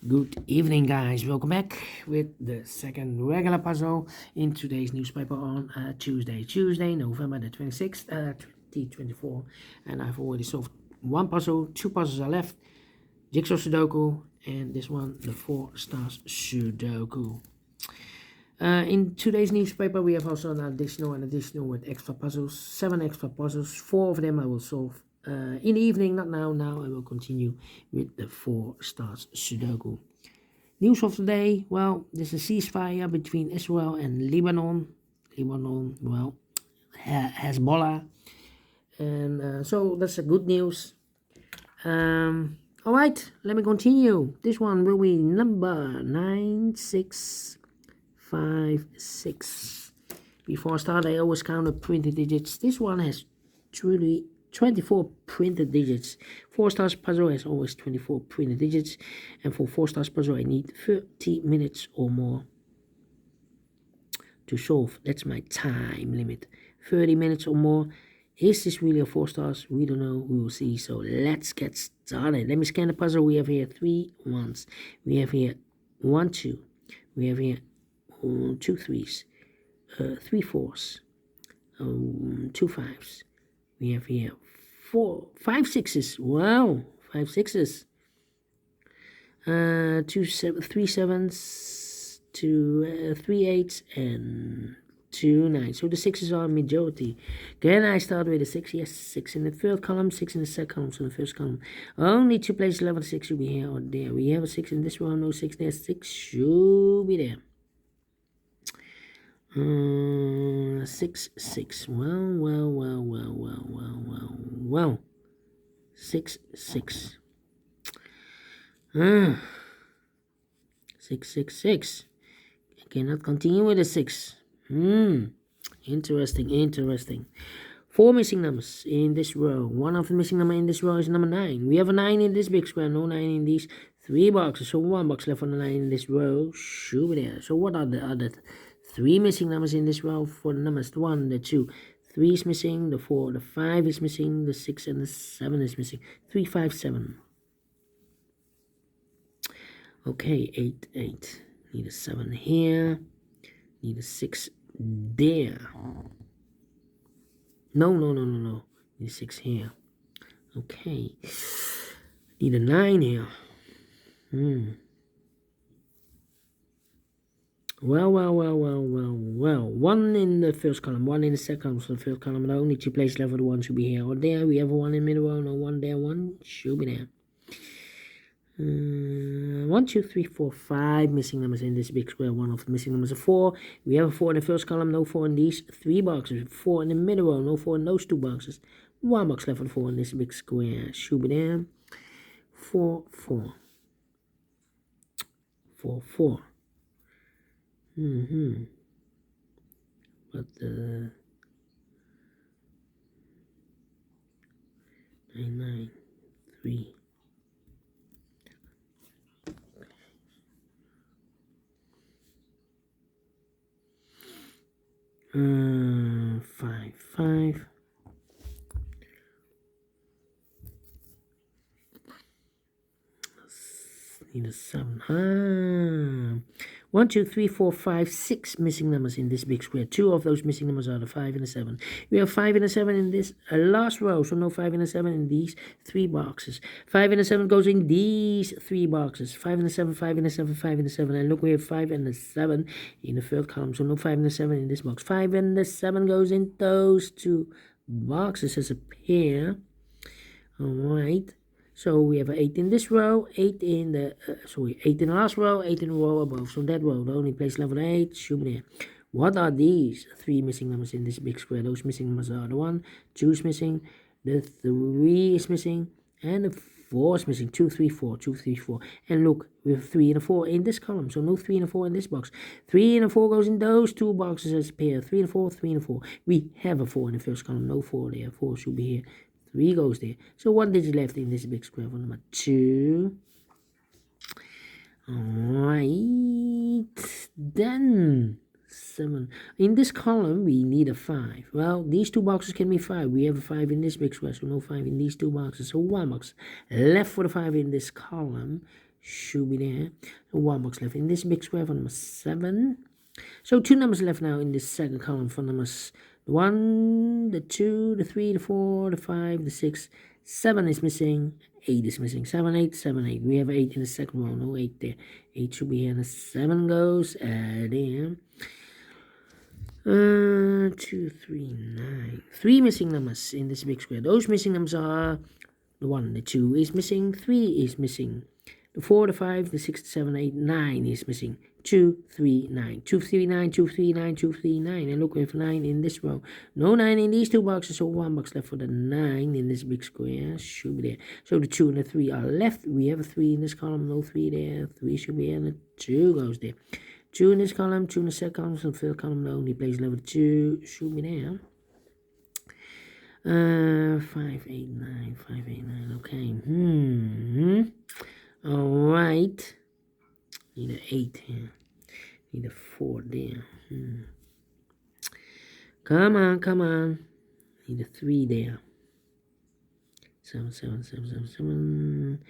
Good evening, guys. Welcome back with the second regular puzzle in today's newspaper on Tuesday, November the 26th, 2024. And I've already solved one puzzle, two puzzles are left. JigSaw Sudoku, and this one, the Four Stars Sudoku. In today's newspaper, we have also an additional with extra puzzles, 7 extra puzzles. 4 of them I will solve in the evening, not now. Now I will continue with the Four Stars Sudoku. News of the day, well, there's a ceasefire between Israel and Lebanon. Lebanon, well, Hezbollah. And so that's a good news. Alright, let me continue. This one will be number 9656. Before I start, I always count the printed digits. This one has truly 24 printed digits. 4 stars puzzle has always 24 printed digits, and for 4 stars puzzle I need 30 minutes or more to solve. That's my time limit, 30 minutes or more. Is this really a 4 stars? We don't know, we will see. So let's get started. Let me scan the puzzle. We have here 3 1s, we have here 1 2, we have here 2 3s, 3 4s, 2 5s. We have here 5 6s. Wow, 5 6s. 3 7s, 3 8s, and 2 9s. So the 6s are majority. Can I start with a 6? Yes, 6 in the third column, 6 in the second column. So in the first column, only 2 places left. 6 should be here or there. We have a 6 in this one, no 6 there. 6 should be there. 6 6. Well. 6 6. 6 6 6. I cannot continue with a 6. Interesting. 4 missing numbers in this row. One of the missing number in this row is number 9. We have a 9 in this big square, no 9 in these 3 boxes. So 1 box left on the 9 in this row should be there. So what are the other 3 missing numbers in this row? For the numbers, the 1, the 2, 3 is missing, the 4, the 5 is missing, the 6 and the 7 is missing. 3 5 7. Okay, 8 8. Need a 7 here. Need a 6 there. No. Need a 6 here. Okay. Need a 9 here. Well. 1 in the first column, 1 in the second column. So the first column, the only 2 places left for the 1 should be here or there. We have a 1 in the middle row, no 1 there, 1 should be there. 1 2 3 4 5 missing numbers in this big square. One of the missing numbers is 4. We have a 4 in the first column, no 4 in these 3 boxes. 4 in the middle row, no 4 in those 2 boxes. 1 box left for the 4 in this big square. Should be there. 4 4. 4 4. But 9 9 3. 5 5. Need a 7. 1 2 3 4 5 6 missing numbers in this big square. 2 of those missing numbers are the 5 and the 7. We have 5 and a 7 in this last row, so no 5 and a 7 in these 3 boxes. 5 and a 7 goes in these 3 boxes. 5 and a 7, 5 and a 7, 5 and a 7. And look, we have 5 and a 7 in the third column, so no 5 and a 7 in this box. 5 and the 7 goes in those 2 boxes as a pair. Alright. So we have 8 in this row, 8 in the 8 in the last row, 8 in the row above. So that row, the only place left for 8 should be there. What are these 3 missing numbers in this big square? Those missing numbers are the 1, 2 is missing, the 3 is missing, and the 4 is missing. 2 3 4, 2 3 4. And look, we have 3 and a 4 in this column, so no 3 and a 4 in this box. 3 and a 4 goes in those 2 boxes as a pair. 3 and a 4, 3 and a 4. We have a 4 in the first column, no 4 there. 4 should be here. 3 goes there. So 1 digit left in this big square for number 2. Alright. Then 7. In this column, we need a 5. Well, these 2 boxes can be 5. We have a 5 in this big square, so no 5 in these 2 boxes. So 1 box left for the 5 in this column. should be there. So 1 box left in this big square for number 7. So 2 numbers left now in this second column for numbers 1, the 2, the 3, the 4, the 5, the 6, 7 is missing, 8 is missing. 7, 8, 7, 8. We have 8 in the second row, no 8 there. 8 should be here, and the 7 goes there. 2, 3, 9. 3 missing numbers in this big square. Those missing numbers are the 1, the 2 is missing, 3 is missing, the 4, the 5, the 6, the 7, 8, 9 is missing. 2, 3, 9. 2, 3, 9, 2, 3, 9, 2, 3, 9. And look, we have 9 in this row. No 9 in these 2 boxes, so 1 box left for the 9 in this big square. Should be there. So the 2 and the 3 are left. We have a 3 in this column, no 3 there. 3 should be here, and the 2 goes there. 2 in this column, 2 in the second column, so the third column, the only place level 2 should be there. 5, 8, 9, 5, 8, 9, okay. Alright. Need an 8 here. Need a 4 there. Come on, come on. Need a 3 there. 7, 7, 7, 7, 7.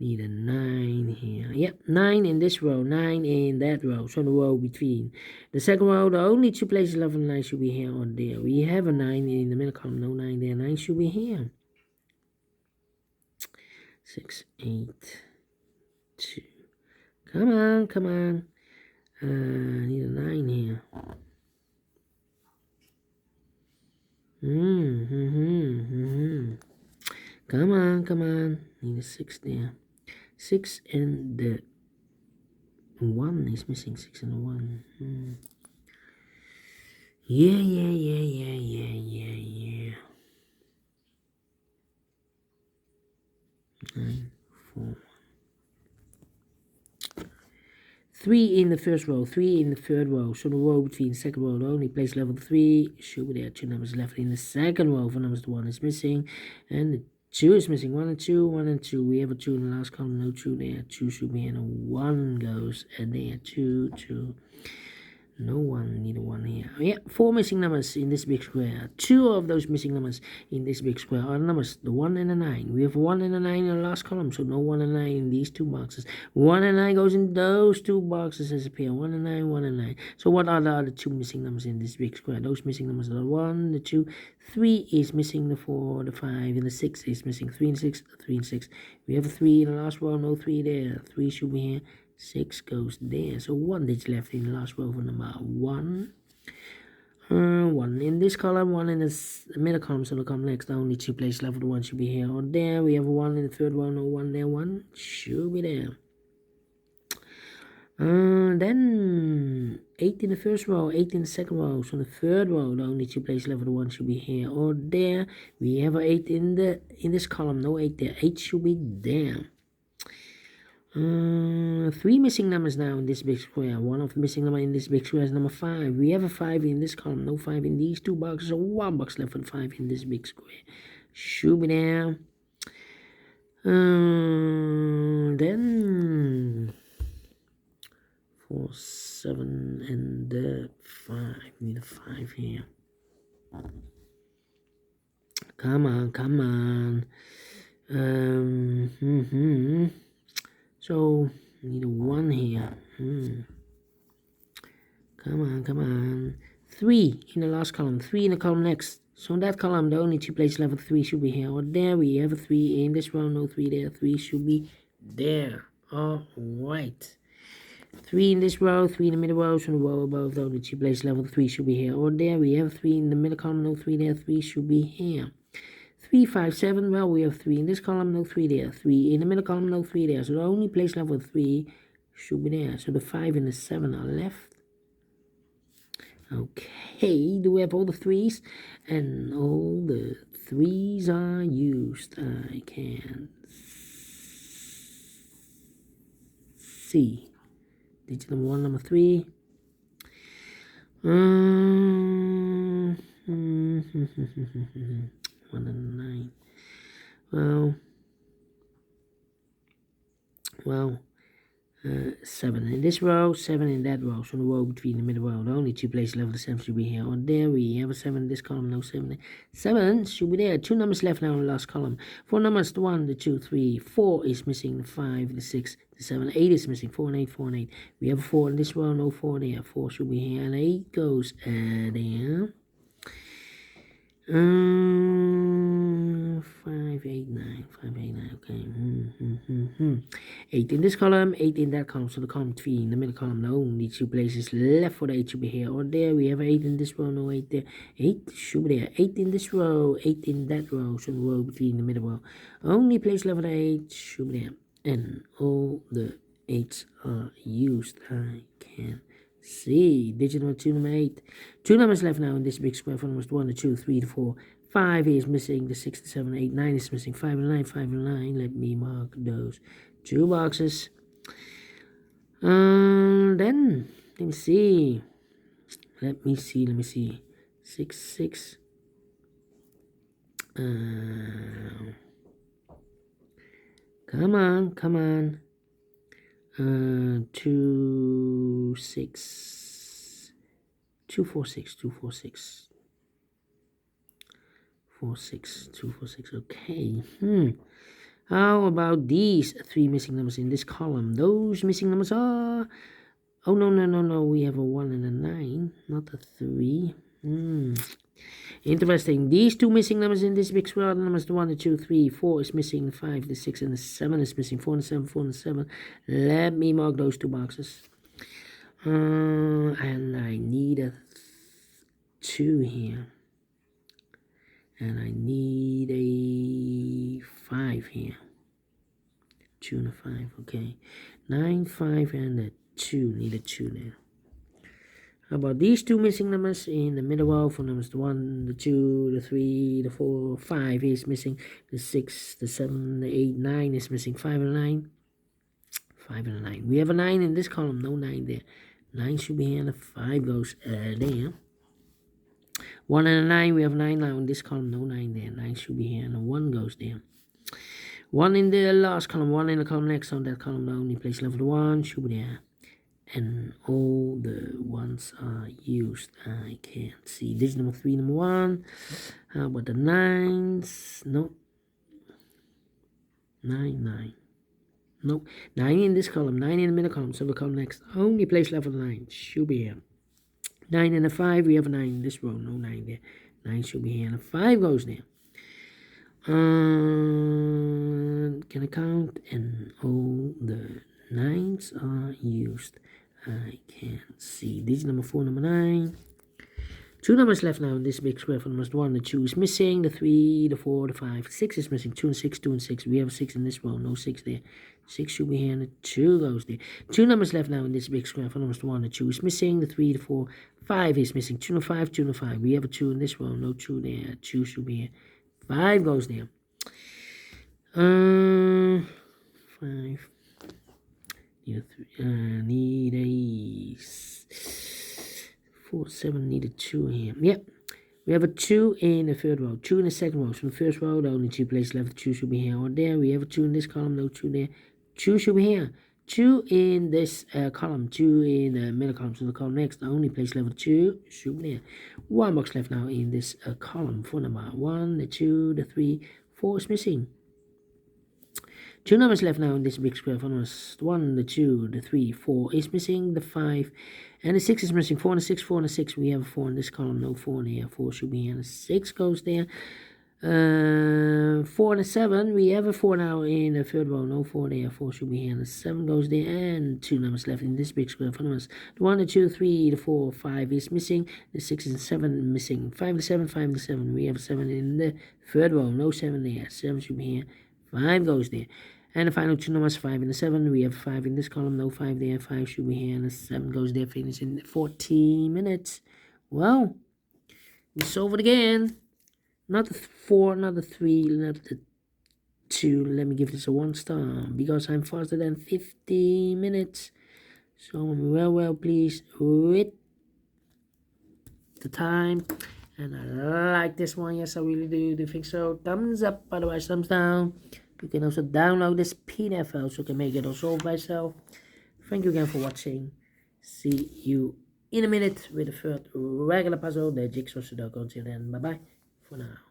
Need a 9 here. Yep, 9 in this row, 9 in that row. So the row between. The second row, the only 2 places left on the 9 should be here or there. We have a 9 in the middle column, no 9 there. 9 should be here. 6, 8, 2. Come on, come on. Need a 9 here. Come on, come on. Need a 6 there. 6 and the 1 is missing. 6 and the 1. Yeah. 9, 4. 3 in the first row, 3 in the third row. So the row between the second row, the only place level 3 should be there. 2 numbers left in the second row. For numbers, the 1 is missing, and the 2 is missing. 1 and 2, 1 and 2. We have a 2 in the last column, no 2 there. 2 should be in, and 1 goes there. 2, 2. No 1, need a 1 here. Yeah, 4 missing numbers in this big square. 2 of those missing numbers in this big square are the numbers, the 1 and the 9. We have 1 and a 9 in the last column, so no 1 and 9 in these 2 boxes. 1 and 9 goes in those 2 boxes as a pair. 1 and 9, 1 and 9. So what are the other 2 missing numbers in this big square? Those missing numbers are the 1, the 2, 3 is missing, the 4, the 5, and the 6 is missing. 3 and 6, 3 and 6. We have a 3 in the last row, no 3 there. 3 should be here. 6 goes there. So 1 digit left in the last row for number 1. 1 in this column, 1 in this middle column, so the column next. The only 2 places left for the 1 should be here or there. We have 1 in the third row, no 1 there. 1 should be there. Then 8 in the first row, 8 in the second row. So the third row, the only 2 places left for the 1 should be here or there. We have an 8 in this column, no 8 there. 8 should be there. 3 missing numbers now in this big square. 1 of the missing number in this big square is number 5. We have a 5 in this column, no 5 in these 2 boxes, so 1 box left for the 5 in this big square. Should be there. Then 4, 7, and the 5. Need a 5 here. Come on. So, need a 1 here. Come on. 3 in the last column. 3 in the column next. So in that column, the only 2 places level 3 should be here or there. We have a 3 in this row, no 3 there. 3 should be there. Alright. 3 in this row, 3 in the middle row. So the row above, the only 2 places level 3 should be here or there. We have 3 in the middle column, no 3 there. 3 should be here. 3, 5, 7, well, we have 3 in this column, no 3 there. 3 in the middle column, no 3 there. So the only place level 3 should be there. So the 5 and the 7 are left. Okay, do we have all the 3s? And all the 3s are used. I can see. Digit number 1, number 3. 1 and 9. Well, 7 in this row, 7 in that row. So the row between the middle row, the only two places left, the 7 should be here or there. We have a 7 in this column, no 7 there. 7 should be there. 2 numbers left now in the last column. 4 numbers, the 1, the 2, 3, 4 is missing, the 5, the 6, the 7, 8 is missing, 4 and 8, 4 and 8. We have a 4 in this row, no 4 there. 4 should be here, and 8 goes there. 5, 8, 9, 5, 8, 9, okay. 8 in this column, 8 in that column. So the column 3 in the middle column, the only two places left for the 8 should be here or there. We have 8 in this row, no 8 there. 8 should be there. 8 in this row, 8 in that row. So the row between the middle row. Only place left for the 8 should be there. And all the 8s are used. I can see. Digit number 2, number 8. 2 numbers left now in this big square. For numbers 1, the 2, 3, the 4. 5 is missing, the 6, the 7, 8, 9 is missing, 5 and 9, 5 and 9. Let me mark those 2 boxes. Then, let me see. 6, 6. Come on. 2, 6. 2, 4, 6, 2, 4, 6. 4, 6, 2, 4, 6. Okay. How about these 3 missing numbers in this column? Those missing numbers are... Oh, no. We have a 1 and a 9, not a 3. Interesting. These 2 missing numbers in this big square, the numbers, the 1, the 2, 3, 4 is missing, the 5, the 6, and the 7 is missing. 4 and 7, 4 and 7. Let me mark those 2 boxes. And I need a 2 here. And I need a 5 here. 2 and a 5, okay. 9, 5, and a 2. Need a 2 there. How about these 2 missing numbers in the middle row? For numbers, the 1, the 2, the 3, the 4, 5 is missing. The 6, the 7, the 8, 9 is missing. 5 and a 9. 5 and a 9. We have a 9 in this column. No 9 there. 9 should be here, and a 5 goes there. 1 and a 9, we have 9 now in this column, no 9 there. 9 should be here, and a 1 goes there. 1 in the last column, 1 in the column next on that column, the only place left the 1 should be there. And all the 1s are used. I can't see. Digit number 3, number 1. How about the 9s? No. 9. No. 9 in this column, 9 in the middle column, so the column next. Only place left for the 9 should be here. 9 and a 5, we have a 9 in this row, no 9 there. 9 should be here, and a 5 goes there. Can I count? And all the 9s are used. I can't see. Digit number 4, number 9. 2 numbers left now in this big square. For numbers 1, the 2 is missing, the 3, the 4, the 5, 6 is missing, 2 and 6, 2 and 6. We have a 6 in this row, no 6 there. 6 should be here, and the 2 goes there. 2 numbers left now in this big square. For numbers 1, the 2 is missing, the 3, the 4, 5 is missing, 2 and 5, 2 and 5. We have a 2 in this row, no 2 there. 2 should be here. 5 goes there. 5. Need a 4, 7, need a 2 here. Yep. We have a 2 in the third row, 2 in the second row. So in the first row, the only 2 places left, 2 should be here or there. We have a 2 in this column, no 2 there. 2 should be here. 2 in this column, 2 in the middle column. So the column next, the only place left, 2 should be there. 1 box left now in this column for number 1, the 2, the 3, 4 is missing. 2 numbers left now in this big square. For numbers 1, the 2, the 3, 4 is missing, the 5, and the 6 is missing. 4 and a 6, 4 and a 6. We have a 4 in this column, no 4 there. 4 should be here, and a 6 goes there. 4 and a 7. We have a 4 now in the third row, no 4 there. 4 should be here, and a 7 goes there. And 2 numbers left in this big square. For numbers 1, the 2, 3, the 4, 5 is missing. The 6 and 7 missing. 5 and 7, 5 and 7. We have a 7 in the third row, no 7 there. 7 should be here. 5 goes there. And the final 2 numbers, 5 and a 7. We have 5 in this column, no 5 there. 5 should be here, and the 7 goes there. Finish in 14 minutes. Well, we solve it again. Not the 4, not the 3, not the 2. Let me give this a 1 star because I'm faster than 50 minutes. So I'm well pleased with the time. And I like this one. Yes, I really do. Do you think so? Thumbs up, otherwise thumbs down. You can also download this PDF file so you can make it all solve by yourself. Thank you again for watching. See you in a minute with the third regular puzzle, the Jigsaw Sudoku. Until then, bye bye for now.